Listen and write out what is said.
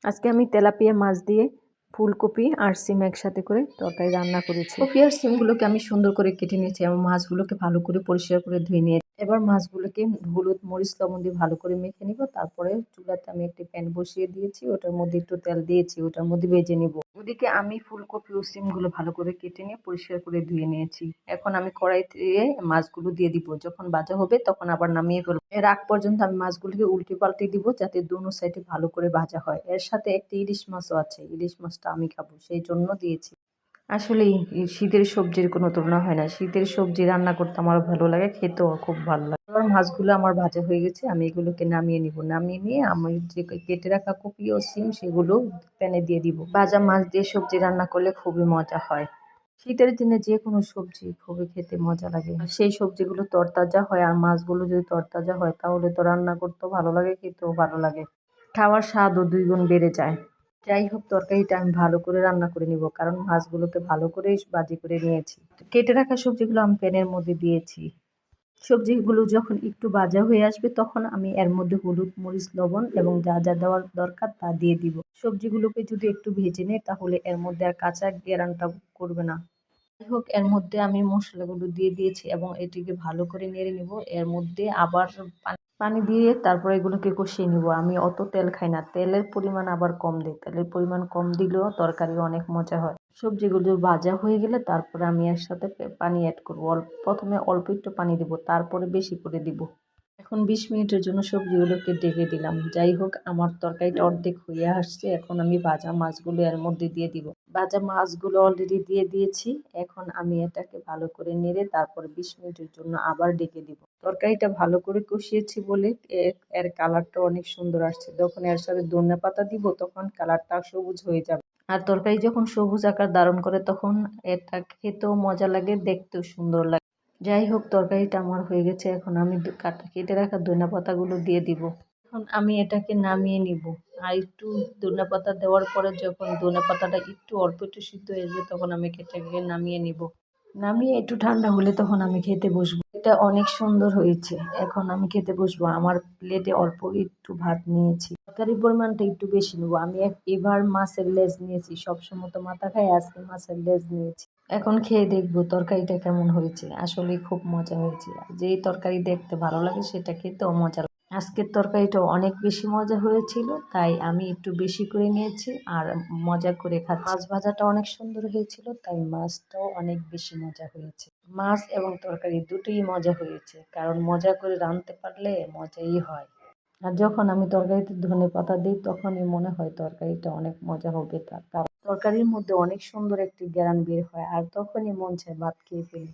আজকে আমি তেলাপিয়া মাছ দিয়ে ফুলকপি আর সিম একসাথে করে তরকারি রান্না করেছি। কপি আর সিমগুলোকে আমি সুন্দর করে কেটে নিয়েছি এবং মাছগুলোকে ভালো করে পরিষ্কার করে ধুয়ে নিয়েছি। এবার মাছগুলোকে হলুদ মরিচ লবণ দিয়ে ভালো করে মেখে নিব। তারপরে চুলাতে আমি একটি প্যান বসিয়ে দিয়েছি, ওটার মধ্যে একটু তেল দিয়েছি, ওটার মধ্যে ভেজে নিব। ওদিকে আমি ফুলকপি ও সিমগুলো ভালো করে কেটে নিয়ে পরিষ্কার করে ধুয়ে নিয়েছি। এখন আমি কড়াইতে মাছগুলো দিয়ে দিব। যখন ভাজা হবে তখন আবার নামিয়ে ফেলবো। এর আগ পর্যন্ত আমি মাছগুলোকে উল্টে পাল্টে দিব যাতে দোনো সাইডে ভালো করে ভাজা হয়। এর সাথে একটি ইলিশ মাছও আছে, ইলিশ মাছটা আমি খাবো সেই জন্য দিয়েছি। আসলেই শীতের সবজির কোনো তুলনা হয় না। শীতের সবজি রান্না করতে আমার ভালো লাগে, খেতেও খুব ভালো লাগে। এবার মাছগুলো আমার ভাজা হয়ে গেছে, আমি এগুলোকে নামিয়ে নিব। নামিয়ে নিয়ে আমি যে কেটে রাখা কপি ও সিম সেগুলো প্যানে দিয়ে দিব। ভাজা মাছ দিয়ে সবজি রান্না করলে খুবই মজা হয়। শীতের দিনে যে কোনো সবজি খুবই খেতে মজা লাগে। আর সেই সবজিগুলো তরতাজা হয় আর মাছগুলো যদি তরতাজা হয় তাহলে তো রান্না করতেও ভালো লাগে, খেতেও ভালো লাগে। খাওয়ার স্বাদও 2 গুণ বেড়ে যায়। যাই হোক, তরকারিটা আমি ভালো করে রান্না করে নিব, কারণ মাছগুলোকে ভালো করে ভাজি করে নিয়েছি। কেটে রাখা সবজিগুলো আমি প্যানের মধ্যে দিয়েছি। সবজিগুলো যখন একটু ভাজা হয়ে আসবে তখন আমি এর মধ্যে হলুদ মরিচ লবণ এবং যা যা দেওয়ার দরকার তা দিয়ে দিব। সবজিগুলোকে যদি একটু ভেজে নেই তাহলে এর মধ্যে আর কাঁচা গ্যারান্টা করবে না। যাই হোক, এর মধ্যে আমি মশলাগুলো দিয়ে দিয়েছি এবং এটিকে ভালো করে নেড়ে নিব। এর মধ্যে আবার পানি দিয়ে তারপরে এগুলোকে কষিয়ে নিব। আমি অত তেল খাই না, তেলের পরিমাণ আবার কম দিই। তেলের পরিমাণ কম দিলেও তরকারি অনেক মজা হয়। সবজিগুলো ভাজা হয়ে গেলে তারপরে আমি এর সাথে পানি অ্যাড করবো। প্রথমে অল্প একটু পানি দিব, তারপরে বেশি করে দিব। এখন 20 মিনিটের জন্য সবজিগুলোকে ঢেকে দিলাম। যাই হোক, আমার তরকারিটা অর্ধেক হয়ে আসছে। এখন আমি ভাজা মাছগুলো এর মধ্যে দিয়ে দিব। ভাজা মাছগুলো অলরেডি দিয়ে দিয়েছি। এখন আমি এটাকে ভালো করে নেড়ে তারপরে 20 মিনিটের জন্য আবার ঢেকে দিব। তরকারিটা ভালো করে কষিয়েছি বলে এর কালারটা অনেক সুন্দর আসছে। যখন এর সাথে ধনেপাতা দিব তখন কালারটা সবুজ হয়ে যাবে। আর তরকারি যখন সবুজ আকার ধারণ করে তখন এটা খেতেও মজা লাগে, দেখতেও সুন্দর লাগে। যাই হোক, তরকারিটা আমার হয়ে গেছে। এখন আমি কেটে রাখা ধনেপাতাগুলো দিয়ে দিব। এখন আমি এটাকে নামিয়ে নিব। আর একটু ধনেপাতা দেওয়ার পরে যখন ধনেপাতাটা একটু অল্প একটু সিদ্ধ হয়ে যাবে তখন আমি এটাকে নামিয়ে নিব। নামিয়ে একটু ঠান্ডা হলে তখন আমি খেতে বসবো। এটা অনেক সুন্দর হয়েছে। এখন আমি খেতে বসবো। আমার প্লেটে অল্প একটু ভাত নিয়েছি। তরকারির পরিমাণটা একটু বেশি নেবো। আমি এবার মাছের লেজ নিয়েছি। সবসময় তো মাথা খাই, আজকে মাছের লেজ নিয়েছি। এখন খেয়ে দেখবো তরকারিটা কেমন হয়েছে। আসলে খুব মজা হয়েছে। যেই তরকারি দেখতে ভালো লাগে সেটা খেতেও মজা লাগে। আজকের তরকারিটা অনেক বেশি মজা হয়েছিল, তাই আমি একটু বেশি করে নিয়েছি আর মজা করে খাচ্ছি। মাছ ভাজাটা অনেক সুন্দর হয়েছিল, তাই মাছটাও অনেক বেশি মজা হয়েছে। মাছ এবং তরকারি দুটোই মজা হয়েছে, কারণ মজা করে রাঁধতে পারলে মজাই হয়। আর যখন আমি তরকারিতে ধনেপাতা দিই তখনই মনে হয় তরকারিটা অনেক মজা হবে। তার কারণ তরকারির মধ্যে অনেক সুন্দর একটি ঘ্রাণ বের হয় আর তখনই মন চায় ভাত খেয়ে ফেলি।